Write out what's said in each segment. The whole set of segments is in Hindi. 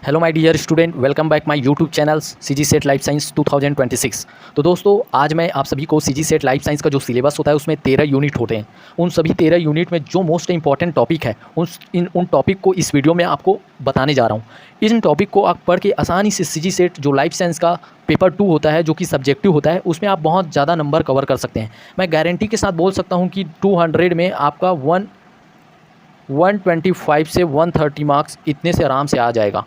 Hello my dear student, welcome back my YouTube channel CG SET life science 2026। तो दोस्तों, आज मैं आप सभी को सीजी सेट लाइफ साइंस का जो सिलेबस होता है उसमें 13 यूनिट होते हैं। उन सभी 13 यूनिट में जो मोस्ट इंपॉर्टेंट टॉपिक है उन टॉपिक को इस वीडियो में आपको बताने जा रहा हूँ। इन टॉपिक को आप पढ़ के आसानी से सीजी सेट जो लाइफ साइंस का पेपर 2 होता है, जो कि सब्जेक्टिव होता है, उसमें आप बहुत ज़्यादा नंबर कवर कर सकते हैं। मैं गारंटी के साथ बोल सकता हूँ कि 200 में आपका 125 से 130 मार्क्स इतने से आराम से आ जाएगा।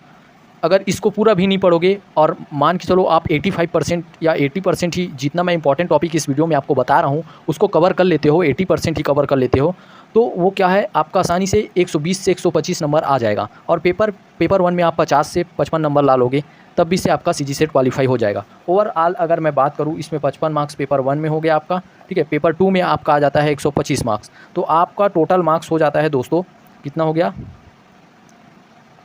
अगर इसको पूरा भी नहीं पढ़ोगे और मान के चलो आप 85% या 80% ही, जितना मैं इंपॉर्टेंट टॉपिक इस वीडियो में आपको बता रहा हूँ उसको कवर कर लेते हो, 80% ही कवर कर लेते हो, तो वो क्या है, आपका आसानी से 120 से 125 नंबर आ जाएगा। और पेपर 1 में आप 50 से 55 नंबर ला लोगे, तब भी से आपका सीजी सेट क्वालिफाई हो जाएगा। ओवरऑल अगर मैं बात करूँ, इसमें 55 मार्क्स पेपर 1 में हो गया आपका, ठीक है। पेपर 2 में आपका आ जाता है 125 मार्क्स, तो आपका टोटल मार्क्स हो जाता है दोस्तों, कितना हो गया,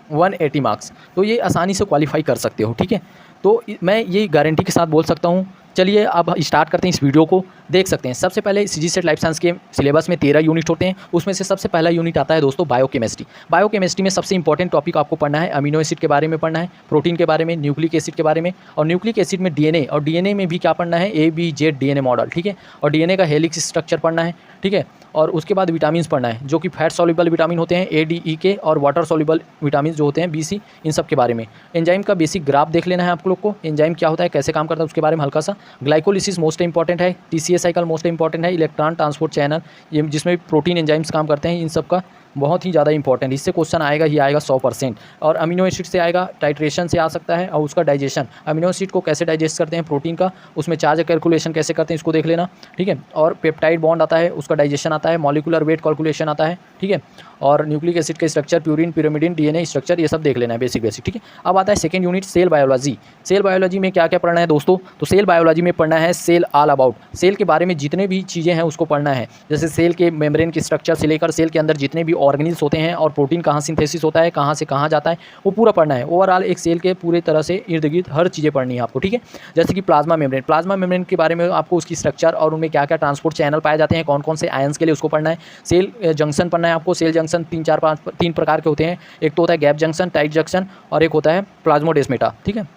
180 मार्क्स। तो ये आसानी से क्वालिफाई कर सकते हो, ठीक है। तो मैं ये गारंटी के साथ बोल सकता हूँ। चलिए अब स्टार्ट करते हैं इस वीडियो को। देख सकते हैं, सबसे पहले सीजी सेट लाइफ साइंस के सिलेबस में 13 यूनिट होते हैं। उसमें से सबसे पहला यूनिट आता है दोस्तों बायोकेमिस्ट्री। बायोकेमिस्ट्री में सबसे इंपॉर्टेंट टॉपिक आपको पढ़ना है, अमीनो एसिड के बारे में पढ़ना है, प्रोटीन के बारे में, न्यूक्लिक एसिड के बारे में, और न्यूक्लिक एसिड में डीएनए, और डीएनए में भी क्या पढ़ना है, ABZ डीएनए मॉडल, ठीक है। और डीएनए का हेलिक्स स्ट्रक्चर पढ़ना है, ठीक है। और उसके बाद विटामिन पढ़ना है, जो कि फैट सॉल्युबल विटामिन होते हैं ADE और वाटर सॉल्युबल विटामिन जो होते हैं BC, इन सब के बारे में। एंजाइम का बेसिक ग्राफ देख लेना है आप लोग को, एंजाइम क्या होता है, कैसे काम करता है, उसके बारे में हल्का सा। ग्लाइकोलिसिस मोस्ट इंपॉर्टेंट है, TCA साइकिल मोस्ट इंपॉर्टेंट है, इलेक्ट्रॉन ट्रांसपोर्ट चैनल, ये जिसमें प्रोटीन एंजाइम्स काम करते हैं, इन सब का बहुत ही ज़्यादा इंपॉर्टेंट, इससे क्वेश्चन आएगा ही आएगा 100%। और अमीनो एसिड से आएगा, टाइट्रेशन से आ सकता है, और उसका डाइजेशन, अमीनो एसिड को कैसे डाइजेस्ट करते हैं प्रोटीन का, उसमें चार्ज कैलकुलेशन कैसे करते हैं इसको देख लेना, ठीक है। और पेप्टाइड बॉन्ड आता है, उसका डाइजेशन आता है, मॉलिक्यूलर वेट कैलकुलेशन आता है, ठीक है। और न्यूक्लिक एसिड का structure, purine, pyrimidine, DNA structure, ये सब देख लेना है बेसिक, ठीक है। अब आता है second unit cell biology. Cell biology में क्या क्या पढ़ना है दोस्तों, तो सेल बायोलॉजी में पढ़ना है सेल ऑल अबाउट, सेल के बारे में जितने भी चीज़ें हैं उसको पढ़ना है। जैसे सेल के मेम्ब्रेन के स्ट्रक्चर से लेकर सेल के अंदर जितने भी ऑर्गेनिल्स होते हैं, और प्रोटीन कहाँ सिंथेसिस होता है, कहाँ से कहाँ जाता है, वो पूरा पढ़ना है। ओवरऑल एक सेल के पूरे तरह से इर्द गिर्द हर चीज़ें पढ़नी है आपको, ठीक है। जैसे कि प्लाज्मा मेम्ब्रेन के बारे में आपको उसकी स्ट्रक्चर और उनमें क्या क्या ट्रांसपोर्ट चैनल पाए जाते हैं, कौन कौन से आयंस के लिए, उसको पढ़ना है। सेल जंक्शन पढ़ना है आपको। सेल जंक्शन 3 प्रकार के होते हैं, एक तो होता है गैप जंक्शन, टाइट जंक्शन, और एक होता है प्लाज्मोडेस्माटा, ठीक है।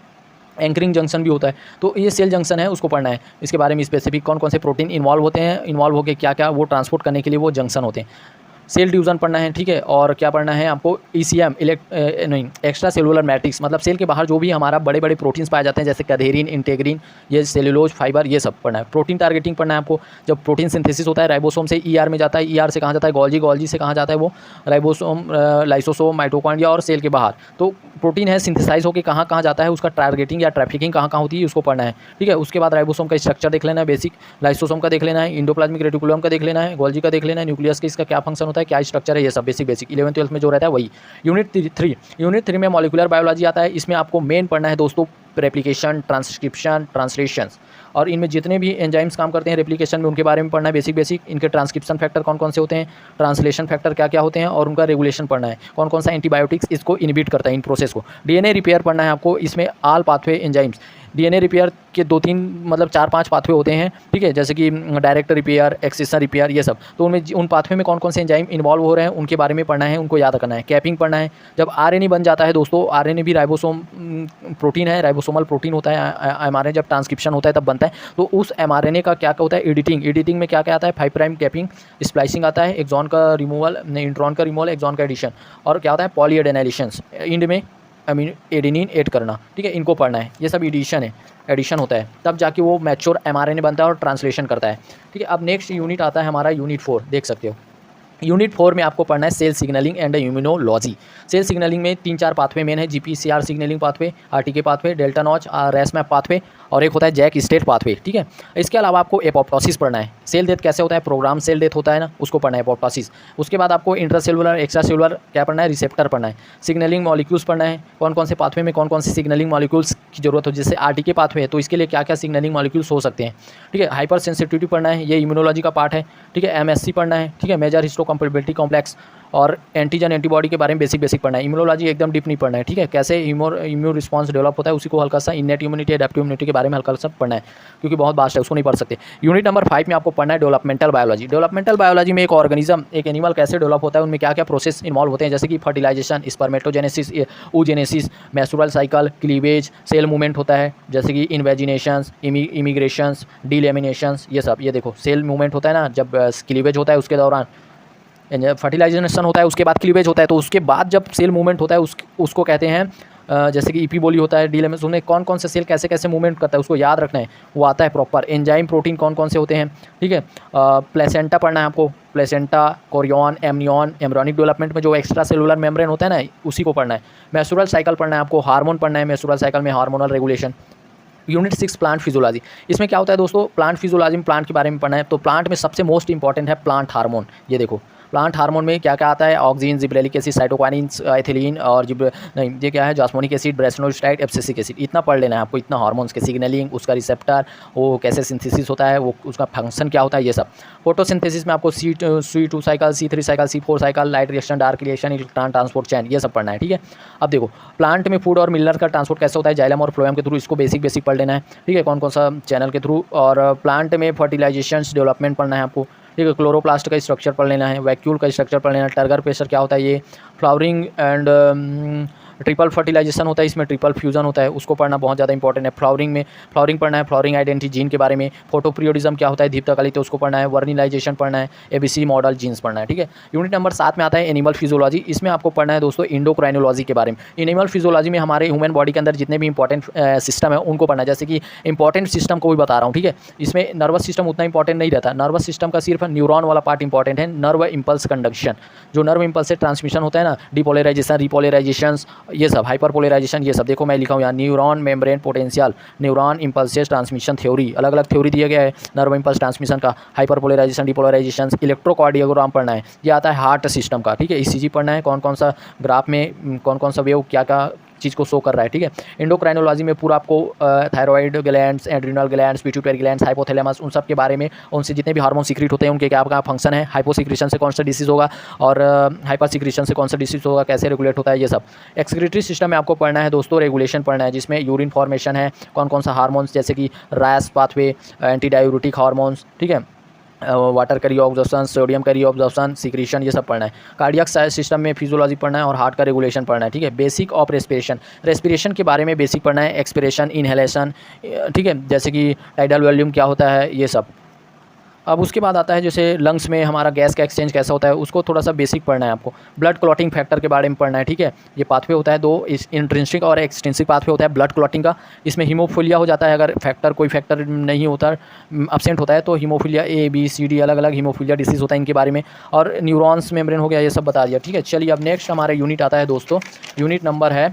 एंकरिंग जंक्शन भी होता है। तो ये सेल जंक्शन है, उसको पढ़ना है। इसके बारे में स्पेसिफिक कौन कौन से प्रोटीन इन्वॉल्व होते हैं, इन्वॉल्व होकर क्या क्या वो ट्रांसपोर्ट करने के लिए वो जंक्शन होते हैं। सेल डिवीजन पढ़ना है, ठीक है। और क्या पढ़ना है आपको, ECM एक्स्ट्रा सेलुलर मैट्रिक्स, मतलब सेल के बाहर जो भी हमारा बड़े बड़े प्रोटीन्स पाए जाते हैं, जैसे कैडेरिन, इंटेग्रिन, ये सेलुलोज फाइबर, ये सब पढ़ना है। प्रोटीन टारगेटिंग पढ़ना है आपको। जब प्रोटीन सिंथेसिस होता है राइबोसोम से ER में जाता है, ER से कहाँ जाता है, गोल्जी से कहाँ जाता है वो राइबोसोम, लाइसोसोम, माइटोकॉन्ड्रिया और सेल के बाहर। तो प्रोटीन है सिंथेसाइज होकर कहाँ कहाँ जाता है, उसका टारगेटिंग या ट्रैफिकिंग कहाँ कहाँ होती है, उसको पढ़ना है, ठीक है। उसके बाद राइबोसोम का स्ट्रक्चर देख लेना है बेसिक, लाइसोसोम का देख लेना है, इंडोप्लाज्मिक रेटिकुलम का देख लेना है, गोल्जी का देख लेना है, न्यूक्लियस का इसका क्या फंक्शन होता है, क्या स्ट्रक्चर है, ये सब बेसिक 11th-12th में जो रहता है वही। यूनिट 3 में मॉलिक्यूलर बायोलॉजी आता है। इसमें आपको मेन पढ़ना है दोस्तों रेप्लिकेशन, ट्रांसक्रिप्शन, ट्रांसलेशन, और इनमें जितने भी एंजाइम्स काम करते हैं रेप्लिकेशन में, उनके बारे में पढ़ना है बेसिक। इनके ट्रांसक्रिप्शन फैक्टर कौन कौन से होते हैं, ट्रांसलेशन फैक्टर क्या क्या होते हैं, और उनका रेगुलेशन पढ़ना है। कौन कौन सा एंटीबायोटिक्स इसको इनहिबिट करता है, इन प्रोसेस को। डीएनए रिपेयर पढ़ना है आपको। इसमें all pathway enzymes, DNA repair के 2-3 मतलब 4-5 पाथवे होते हैं, ठीक है। जैसे कि डायरेक्ट रिपेयर, एक्सेशन रिपेयर, ये सब। तो उनमें उन पाथवे में कौन कौन से एंजाइम इन्वॉल्व हो रहे हैं उनके बारे में पढ़ना है, उनको याद करना है। कैपिंग पढ़ना है। जब RNA बन जाता है दोस्तों, RNA भी राइबोसोम प्रोटीन है, राइबोसोमल प्रोटीन होता है। mRNA जब ट्रांसक्रिप्शन होता है तब बनता है। तो उस mRNA का क्या क्या होता है, एडिटिंग में क्या क्या आता है, 5 प्राइम कैपिंग, स्प्लाइसिंग आता है, एक्सॉन का रिमूवल, इंट्रॉन का रिमूवल, एक्सॉन का एडिशन, और क्या होता है पॉलीएडेनाइलेशंस, इंड में एडेनिन ऐड करना, ठीक है। इनको पढ़ना है। ये सब एडिशन होता है, तब जाके वो मैच्योर mRNA बनता है और ट्रांसलेशन करता है, ठीक है। अब नेक्स्ट यूनिट आता है हमारा यूनिट 4, देख सकते हो। यूनिट 4 में आपको पढ़ना है cell signalling and immunology. Cell signalling में 3-4 पाथवे मेन है, GPCR signalling pathway, RTK pathway, delta notch, RASMAP pathway, और एक होता है जैक स्टेट पाथवे, ठीक है। इसके अलावा आपको एपोप्टोसिस पढ़ना है। सेल डेथ कैसे होता है, प्रोग्राम सेल डेथ होता है ना, उसको पढ़ना है एपोप्टोसिस। उसके बाद आपको इंट्रासेलुलर, एक्स्ट्रा सेलुलर क्या पढ़ना है, रिसेप्टर पढ़ना है। सिग्नलिंग मॉलिक्यूल्स पढ़ना है, कौन कौन से पाथवे में कौन कौन से सिग्नलिंग मॉलिक्यूल्स की जरूरत हो। जैसे RTK पाथवे है तो इसके लिए क्या क्या सिग्नलिंग मॉलिक्यूल्स हो सकते हैं, ठीक है। हाइपर सेंसिटिविटी पढ़ना है, ये इम्यूनोलॉजी का पार्ट है, ठीक है। MSC पढ़ना है, ठीक है। मेजर हिस्टोकॉन्ड्रिया हिस्टोकम्पेटिबिलिटी कॉम्प्लेक्स और एंटीजन एंटीबॉडी के बारे में बेसिक पढ़ना है। इम्यूनोलॉजी एकदम डीप नहीं पढ़ना है, ठीक है। कैसे इम्यून रिस्पॉन्स डेवलप होता है उसी को हल्का सा, इनेट इम्यूनिटी एडेप्टिव इम्यूनिटी के बारे में हल्का सा पढ़ना है, क्योंकि बहुत वास्ट है, उसको नहीं पढ़ सकते। यूनिट नंबर 5 में आपको पढ़ना है डेवलपमेंटल बायोलॉजी। डेवलपमेंटल बायोलॉजी में एक ऑर्गेनिज्म, एक एनिमल कैसे डेवलप होता है, उनमें क्या क्या प्रोसेस इन्वॉल्व होते हैं, जैसे कि fertilisation, spermatogenesis, oogenesis, menstrual cycle, cleavage, cell movement होता है, जैसे कि इन्वेजिनेशंस, इमिग्रेशंस, डीलेमिनेशंस, ये सब। ये देखो सेल मूवमेंट होता है ना, जब क्लीवेज होता है उसके दौरान, फर्टिलाइजेशन होता है, उसके बाद क्लीवेज होता है, तो उसके बाद जब सेल मूवमेंट होता है उसको कहते हैं जैसे कि ईपीबोली होता है, डीलेमिनेशन, उन्हें कौन कौन से सेल कैसे कैसे मूवमेंट करता है उसको याद रखना है, वो आता है प्रॉपर। एंजाइम प्रोटीन कौन कौन से होते हैं, ठीक है। प्लेसेंटा पढ़ना है आपको, placenta, Korean, amnion, embryonic development में जो एक्स्ट्रा सेलुलर मेम्ब्रेन होता है ना, उसी को पढ़ना है। मेंस्ट्रुअल साइकिल पढ़ना है आपको, हार्मोन पढ़ना है, मेंस्ट्रुअल साइकिल में hormonal regulation. Unit 6 plant physiology. इसमें क्या होता है दोस्तों, प्लांट फिजियोलॉजी में प्लांट के बारे में पढ़ना है। तो प्लांट में सबसे मोस्ट इंपॉर्टेंट है प्लांट हार्मोन। ये देखो प्लांट हार्मोन में क्या क्या आता है, oxygen, gibberellic acid, cytokinins, ethylene और नहीं ये क्या है, जास्मोनिक एसिड, ब्रेसनोस्टाइड, एब्सिसिक एसिड। इतना पढ़ लेना है आपको, इतना हार्मोन्स के सिग्नलिंग, उसका रिसेप्टर, वो कैसे सिंथेसिस होता है, वो उसका फंक्शन क्या होता है, ये सब। फोटोसिंथेसिस में आपको C2 cycle, C3 cycle, C4 cycle, light reaction, dark reaction, electron transport chain, ये सब पढ़ना है, ठीक है। अब देखो प्लांट में फूड और मिनरल का ट्रांसपोर्ट कैसे होता है, जाइलम और फ्लोएम के थ्रू, इसको बेसिक पढ़ लेना है, ठीक है, कौन कौन सा चैनल के थ्रू। और प्लांट में फर्टिलाइजेशन डेवलपमेंट पढ़ना है आपको, ठीक है। क्लोरोप्लास्ट का स्ट्रक्चर पढ़ लेना है, वैक्यूल का स्ट्रक्चर पढ़ लेना है, टर्गर प्रेशर क्या होता है, ये फ्लावरिंग एंड ट्रिपल फर्टिलाइजेशन होता है, इसमें ट्रिपल फ्यूजन होता है, उसको पढ़ना बहुत ज़्यादा इंपॉर्टेंट है। फ्लावरिंग पढ़ना है, फ्लावरिंग आइडेंटिटी जीन के बारे में। फोटो पीरियोडिज्म क्या होता है, दीप्तकालिक, तो उसको पढ़ना है। वर्निलाइजेशन पढ़ना है, ABC मॉडल जीन्स पढ़ना है, ठीक है। यूनिट नंबर 7 में आता है एनिमल फिजियोलॉजी। इसमें आपको पढ़ना है दोस्तों इंडोक्राइनोलॉजी के बारे में। एनिमल फिजियोलॉजी में हमारे ह्यूमन बॉडी के अंदर जितने भी इंपॉर्टेंट सिस्टम है उनको पढ़ना है, जैसे कि इंपॉर्टेंट सिस्टम को भी बता रहा हूँ, ठीक है। इसमें नर्वस सिस्टम उतना इंपॉर्टेंट नहीं रहता, नर्वस सिस्टम का सिर्फ न्यूरॉन वाला पार्ट इंपॉर्टेंट है, नर्व इम्पल्स कंडक्शन, जो नर्व इम्पल्स से ट्रांसमिशन होता है ना, डिपोलराइजेशन, रिपोलराइजेशन, ये सब, हाइपरपोलराइजेशन, ये सब। देखो मैं लिखा हूँ यहाँ, neuron membrane potential, neuron impulses transmission theory, अलग अलग थ्योरी दिया गया है नर्व इम्पल्स ट्रांसमिशन का, हाइपरपोलराइजेशन, डिपोलराइजेशन। इलेक्ट्रोकार्डियोग्राम पढ़ना है, ये आता है हार्ट सिस्टम का, ठीक है। ECG पढ़ना है, कौन कौन सा ग्राफ में कौन कौन सा वेव क्या क्या चीज़ को शो कर रहा है, ठीक है। एंडोक्राइनोलॉजी में पूरा आपको thyroid glands, adrenal glands, pituitary glands, hypothalamus, उन सब के बारे में, उनसे जितने भी हार्मोन सीक्रेट होते हैं उनके क्या क्या फंक्शन है, हाइपोसिक्रेशन से कौन सा डिसीज़ होगा और हाइपर सिक्रेशन से कौन सा डिसीज़ होगा, कैसे रेगुलेट होता है, ये सब। एक्सक्रीटरी सिस्टम में आपको पढ़ना है दोस्तों, रेगुलेशन पढ़ना है, जिसमें यूरिन फॉर्मेशन है, कौन कौन सा हार्मोन्स, जैसे कि रास पाथवे, एंटी डायूरेटिक हार्मोन्स, ठीक है, वाटर का रीऑब्जॉर्प्शन, सोडियम का रीऑब्जॉर्प्शन, सिक्रीशन, ये सब पढ़ना है। कार्डियक सिस्टम में फिजियोलॉजी पढ़ना है और हार्ट का रेगुलेशन पढ़ना है, ठीक है। बेसिक ऑफ रेस्पिरेशन के बारे में बेसिक पढ़ना है, एक्सपिरेशन, इनहेलेशन, ठीक है, जैसे कि टाइडल वॉल्यूम क्या होता है, ये सब। अब उसके बाद आता है जैसे लंग्स में हमारा गैस का एक्सचेंज कैसा होता है, उसको थोड़ा सा बेसिक पढ़ना है आपको। ब्लड क्लॉटिंग फैक्टर के बारे में पढ़ना है, ठीक है। ये पाथवे होता है दो, इंट्रिंसिक और एक्सट्रिंसिक पाथवे होता है ब्लड क्लॉटिंग का। इसमें हीमोफिलिया हो जाता है, अगर फैक्टर कोई फैक्टर नहीं होता, अब्सेंट होता है, तो हीमोफिलिया ABCD अलग अलग हीमोफिलिया डिसीज़ होता है इनके बारे में। और न्यूरॉन्स मेम्ब्रेन हो गया, ये सब बता दिया, ठीक है। चलिए अब नेक्स्ट हमारा यूनिट आता है दोस्तों, यूनिट नंबर है,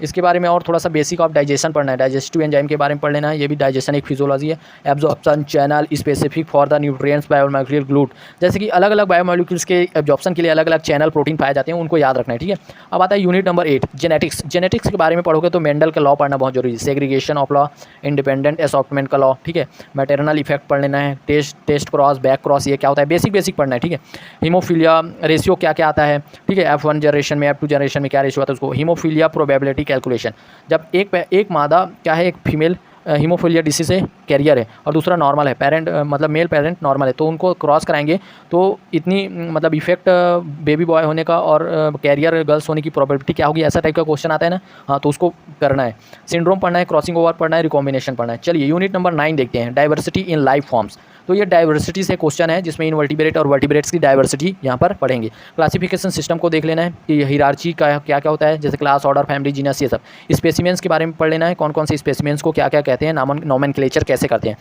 इसके बारे में और थोड़ा सा बेसिक ऑफ डाइजेशन पढ़ना है, डाइजेस्टिव एंजाइम के बारे में पढ़ लेना है, ये भी डाइजेशन एक फिजियोलॉजी है। Absorption channel specific for the nutrients biomolecule GLUT, जैसे कि अलग अलग बायोमोलिक्यूल्स के एब्जॉर्प्शन के लिए अलग अलग चैनल प्रोटीन पाए जाते हैं, उनको याद रखना है, ठीक है। अब आता है यूनिट नंबर 8 जेनेटिक्स। जेनेटिक्स के बारे में पढ़ोगे तो मेंडल का लॉ पढ़ना बहुत जरूरी है, segregation of law, independent assortment का लॉ, ठीक है। मैटरनल इफेक्ट पढ़ लेना है, टेस्ट क्रॉस, बैक क्रॉस, ये क्या होता है, बेसिक पढ़ना है, ठीक है। हीमोफिलिया रेशियो क्या क्या आता है, ठीक है, F1 जनरेशन में, F2 जनरेशन में क्या रेशियो आता है उसको। हीमोफिलिया प्रोबेबिलिटी कैलकुलेशन, जब एक मादा क्या है, एक फीमेल हीमोफिलिया डिसीज से कैरियर है और दूसरा नॉर्मल है, पेरेंट मतलब मेल पेरेंट नॉर्मल है, तो उनको क्रॉस कराएंगे तो इतनी मतलब इफेक्ट बेबी बॉय होने का और कैरियर गर्ल्स होने की प्रोबेबिलिटी क्या होगी, ऐसा टाइप का क्वेश्चन आता है ना, हाँ, तो उसको करना है। सिंड्रोम पढ़ना है, क्रॉसिंग ओवर पढ़ना है, रिकॉम्बिनेशन पढ़ना है। चलिए यूनिट नंबर 9 देखते हैं, डाइवर्सिटी इन लाइफ फॉर्म्स। तो ये डाइवर्सिटी से क्वेश्चन है, जिसमें इनवर्टिब्रेट और वर्टिब्रेट्स की डाइवर्सिटी यहाँ पर पढ़ेंगे। क्लासिफिकेशन सिस्टम को देख लेना है कि हिरार्ची का क्या क्या होता है, जैसे क्लास, ऑर्डर, फैमिली, जीनस, ये सब। स्पेसिमेंस के बारे में पढ़ लेना है, कौन कौन से स्पेसिमेंस को क्या क्या कहते हैं, नॉमेनक्लेचर कैसे करते हैं।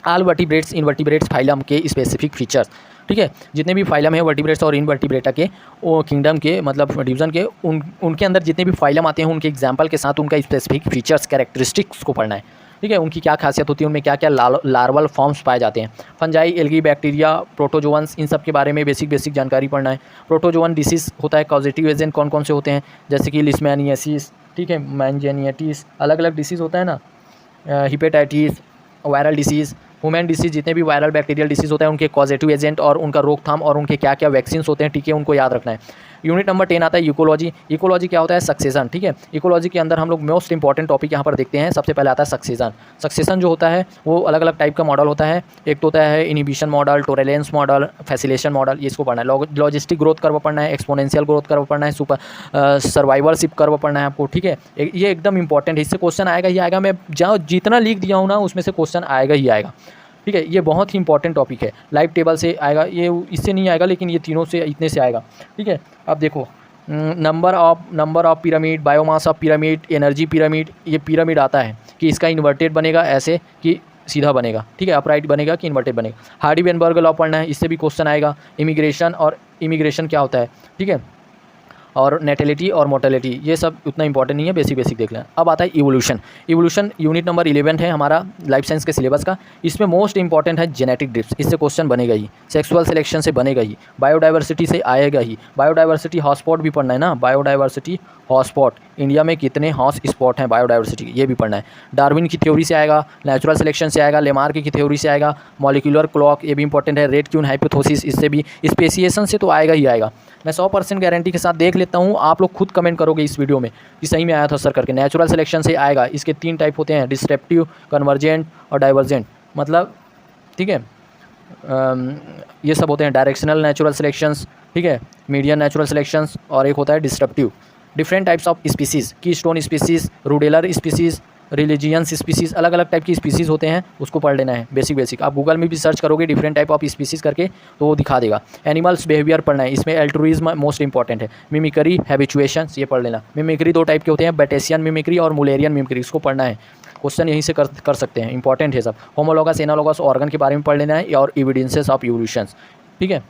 ऑल वर्टिब्रेट्स इनवर्टिब्रेट्स फाइलम के स्पेसिफिक फीचर्स, ठीक है, जितने भी फाइलम है वर्टिब्रेट्स और इनवर्टिब्रेटा के, वो किंगडम के मतलब डिवीजन के, उनके अंदर जितने भी फाइलम आते हैं उनके एग्जाम्पल के साथ उनका स्पेसिफिक फीचर्स, कैरेक्टरिस्टिक्स को पढ़ना है, ठीक है। उनकी क्या खासियत होती है, उनमें क्या क्या लार्वल फॉर्म्स पाए जाते हैं, फंजाई, एल्गी, बैक्टीरिया, प्रोटोजोअन्स, इन सब के बारे में बेसिक जानकारी पढ़ना है। प्रोटोजोअन डिसीज होता है, कॉजेटिव एजेंट कौन कौन से होते हैं, जैसे कि लिस्मेनियासिस, ठीक है, मैंजेनियाटिस, अलग अलग डिसीज़ होता है ना, hepatitis, viral disease, human disease, जितने भी वायरल बैक्टीरियल डिसीज होते हैं उनके कॉजेटिव एजेंट और उनका रोकथाम और उनके क्या क्या वैक्सीन होते हैं, टीके, उनको याद रखना है। यूनिट नंबर 10 आता है इकोलॉजी। इकोलॉजी क्या होता है? सक्सेशन। ठीक है, इकोलॉजी के अंदर हम लोग मोस्ट इंपॉर्टेंट टॉपिक यहाँ पर देखते हैं। सबसे पहले आता है सक्सेशन। सक्सेशन जो होता है वो अलग अलग टाइप का मॉडल होता है। एक तो होता है inhibition model, tolerance model, facilitation model, ये इसको पढ़ना है। लॉजिस्टिक ग्रोथ कर्व पढ़ना है, एक्सपोनेंशियल ग्रोथ कर्व पढ़ना है, सुपर सर्वाइवरशिप कर्व पढ़ना है आपको। ठीक है, ये एकदम इंपॉर्टेंट है, इससे क्वेश्चन आएगा ही आएगा। मैं जहाँ जितना लिख दिया हूँ ना उसमें से क्वेश्चन आएगा ही आएगा। ठीक है, ये बहुत ही इंपॉर्टेंट टॉपिक है। लाइव टेबल से आएगा, ये इससे नहीं आएगा लेकिन ये तीनों से इतने से आएगा। ठीक है, अब देखो number of pyramid, biomass of pyramid, energy pyramid, ये पिरामिड आता है कि इसका इन्वर्टेड बनेगा ऐसे कि सीधा बनेगा। ठीक है, अपराइट बनेगा कि इन्वर्टेड बनेगा। हार्डी-वेनबर्ग लॉ पढ़ना है, इससे भी क्वेश्चन आएगा। इमिग्रेशन और इमिग्रेशन क्या होता है, ठीक है, और नेटेलिटी और मोर्टेलिटी, ये सब उतना इंपॉर्टेंट नहीं है, बेसिक बेसिक देख लें। अब आता है इवोल्यूशन। इवोल्यूशन यूनिट नंबर 11 है हमारा लाइफ साइंस के सिलेबस का। इसमें मोस्ट इंपॉर्टेंट है जेनेटिक ड्रिफ्ट, इससे क्वेश्चन बनेगा ही। सेक्सुअल सिलेक्शन से बनेगा ही। बायोडाइवर्सिटी से आएगा ही। बायोडाइवर्सिटी हॉटस्पॉट भी पढ़ना है ना, बायोडाइवर्सिटी हॉटस्पॉट, इंडिया में कितने हॉट स्पॉट हैं बायोडाइवर्सिटी के, ये भी पढ़ना है। डार्विन की थ्योरी से आएगा, नेचुरल सिलेक्शन से आएगा, लेमार्क की थ्योरी से आएगा, मॉलिक्यूलर क्लॉक, ये भी इंपॉर्टेंट है। रेड क्यून हाइपोथेसिस, इससे भी, स्पेसिएशन से तो आएगा ही आएगा। मैं 100% गारंटी के साथ देख लेता हूँ, आप लोग खुद कमेंट करोगे इस वीडियो में कि सही में आया था सर करके। नेचुरल सिलेक्शन से आएगा, इसके 3 टाइप होते हैं, डिस्ट्रप्टिव, कन्वर्जेंट और डाइवर्जेंट, मतलब ठीक है, ये सब होते हैं डायरेक्शनल नेचुरल सिलेक्शंस, ठीक है, मीडियन नेचुरल सिलेक्शंस, और एक होता है disruptive. Different types of species, keystone species, ruderal species, religions species, अलग अलग टाइप की स्पीसीज़ होते हैं, उसको पढ़ लेना है बेसिक बेसिक। आप गूगल में भी सर्च करोगे डिफरेंट टाइप ऑफ स्पीसीज़ करके तो वो दिखा देगा। एनिमल्स बिहेवियर पढ़ना है, इसमें एल्ट्रुइज्म मोस्ट इंपॉर्टेंट है। मिमिक्री, हैबिचुएशंस, ये पढ़ लेना। मिमिक्री 2 टाइप के होते हैं, बैटेशियन मिमिक्री और मुलेरियन मिमिक्री, इसको पढ़ना है, क्वेश्चन यहीं से कर सकते हैं, इंपॉर्टेंट है सब। होमोलॉगस, एनालॉगस ऑर्गन के बारे में पढ़ लेना है, और एविडेंसेस ऑफ इवोल्यूशंस। ठीक है,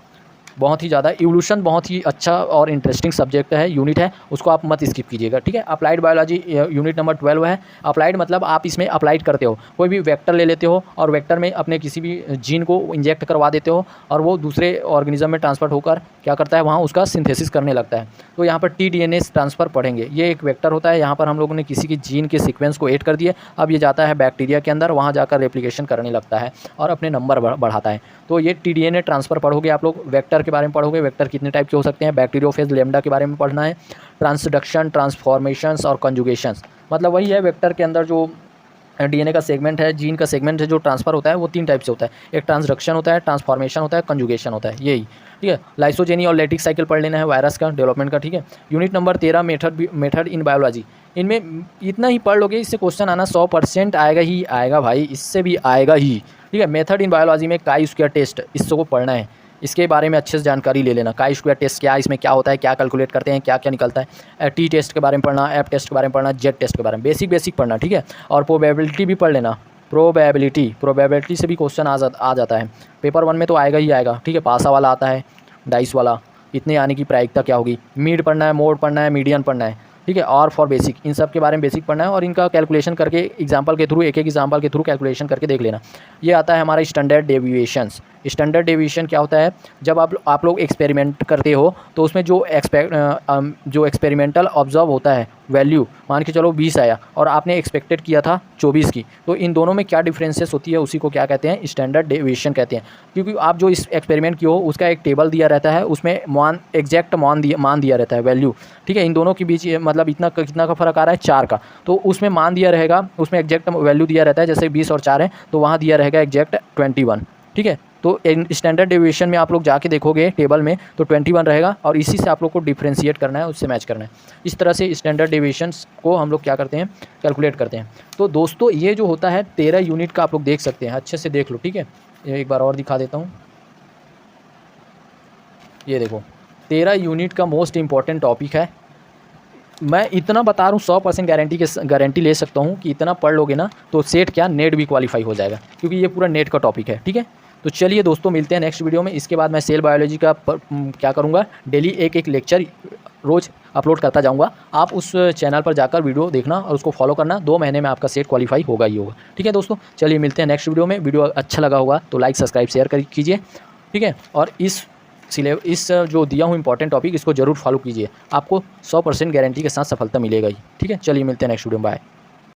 बहुत ही ज़्यादा इवोल्यूशन बहुत ही अच्छा और इंटरेस्टिंग सब्जेक्ट है, यूनिट है, उसको आप मत स्किप कीजिएगा। ठीक है, अप्लाइड बायोलॉजी यूनिट नंबर 12 है। अप्लाइड मतलब आप इसमें अप्लाइड करते हो, कोई भी वेक्टर ले लेते हो और वेक्टर में अपने किसी भी जीन को इंजेक्ट करवा देते हो और वो दूसरे ऑर्गेनिज्म में ट्रांसफर होकर क्या करता है, वहाँ उसका सिंथेसिस करने लगता है। तो यहाँ पर टी-DNA ट्रांसफ़र पढ़ेंगे। ये एक वेक्टर होता है, यहाँ पर हम लोगों ने किसी की जीन के सीक्वेंस को ऐड कर दिए, अब ये जाता है बैक्टीरिया के अंदर, वहाँ जाकर रेप्लिकेशन करने लगता है और अपने नंबर बढ़ाता है। तो ये टी-DNA ट्रांसफ़र पढ़ोगे आप लोग। वेक्टर के बारे में पढ़ोगे, वेक्टर कितने टाइप के हो सकते हैं, बैक्टीरियोफेज, लैम्डा के बारे में पढ़ना है। ट्रांसडक्शन, ट्रांसफॉर्मेशंस और कंजुगेशंस, मतलब वही है, वेक्टर के अंदर जो DNA का सेगमेंट है, जीन का सेगमेंट है, जो ट्रांसफ़र होता है वो 3 टाइप से होता है। एक ट्रांसडक्शन होता है, ट्रांसफॉर्मेशन होता है, कंजुगेशन होता है, यही। ठीक है, लाइसोजेनी और लैटिक साइकिल पढ़ लेना है, वायरस का डेवलपमेंट का। ठीक है, unit number 13 method in biology. इनमें इतना ही पढ़ लोगे, इससे क्वेश्चन आना 100% आएगा ही आएगा भाई, इससे भी आएगा ही। ठीक है, मेथड इन बायोलॉजी में काई स्क्वायर टेस्ट, इसको पढ़ना है, इसके बारे में अच्छे से जानकारी ले लेना। काई स्क्वायर टेस्ट क्या, इसमें क्या होता है, क्या कैलकुलेट करते हैं, क्या क्या निकलता है। टी टेस्ट के बारे में पढ़ना, एफ टेस्ट के बारे में पढ़ना, जेड टेस्ट के बारे में बेसिक बेसिक पढ़ना। ठीक है, और प्रोबेबिलिटी भी पढ़ लेना। प्रोबेबिलिटी से भी क्वेश्चन आ जाता है, पेपर 1 में तो आएगा ही आएगा। ठीक है, पासा वाला आता है, डाइस वाला, इतने आने की प्रायिकता क्या होगी। मीड पढ़ना है, मोड पढ़ना है, मीडियन पढ़ना है। ठीक है, और फॉर बेसिक, इन सब के बारे में बेसिक पढ़ना है और इनका कैलकुलेशन करके एग्जांपल के थ्रू, एक एग्जांपल के थ्रू कैलकुलेशन करके देख लेना। ये आता है हमारा स्टैंडर्ड डेविएशंस। स्टैंडर्ड डेविएशन क्या होता है, जब आप लोग एक्सपेरिमेंट करते हो तो उसमें जो एक्सपेरिमेंटल ऑब्जर्व होता है वैल्यू, मान के चलो 20 आया और आपने एक्सपेक्टेड किया था 24 की, तो इन दोनों में क्या डिफरेंसेस होती है, उसी को क्या कहते हैं, स्टैंडर्ड डेविएशन कहते हैं। क्योंकि आप जो इस एक्सपेरिमेंट किए हो उसका एक टेबल दिया रहता है, उसमें एग्जैक्ट मान दिया रहता है, वैल्यू। ठीक है, इन दोनों के बीच मतलब कितना का फ़र्क आ रहा है, 4 का, तो उसमें मान दिया रहेगा, उसमें एग्जैक्ट वैल्यू दिया रहता है, जैसे 20 और 4 है तो वहाँ दिया रहेगा एग्जैक्ट 21। ठीक है, तो स्टैंडर्ड डेविएशन में आप लोग जाके देखोगे टेबल में तो 21 रहेगा और इसी से आप लोग को डिफ्रेंशिएट करना है, उससे मैच करना है। इस तरह से स्टैंडर्ड डेविएशंस को हम लोग क्या करते हैं, कैलकुलेट करते हैं। तो दोस्तों ये जो होता है 13 यूनिट का आप लोग देख सकते हैं, अच्छे से देख लो। ठीक है, एक बार और दिखा देता हूँ, ये देखो 13 यूनिट का मोस्ट इंपॉर्टेंट टॉपिक है। मैं इतना बता रहा हूँ, 100% गारंटी ले सकता हूँ कि इतना पढ़ लोगे ना तो सेट क्या, नेट भी क्वालिफाई हो जाएगा, क्योंकि ये पूरा नेट का टॉपिक है। ठीक है, तो चलिए दोस्तों, मिलते हैं नेक्स्ट वीडियो में। इसके बाद मैं सेल बायोलॉजी का क्या करूँगा, डेली एक लेक्चर रोज़ अपलोड करता जाऊँगा। आप उस चैनल पर जाकर वीडियो देखना और उसको फॉलो करना, 2 महीने में आपका सेट क्वालिफाई होगा ही होगा। ठीक है दोस्तों, चलिए मिलते हैं नेक्स्ट वीडियो में। वीडियो अच्छा लगा होगा तो लाइक, सब्सक्राइब, शेयर कीजिए। ठीक है, और इस जो दिया हूँ इंपॉर्टेंट टॉपिक, इसको जरूर फॉलो कीजिए, आपको 100% गारंटी के साथ सफलता मिलेगा ही। ठीक है, चलिए मिलते हैं नेक्स्ट वीडियो में, बाय।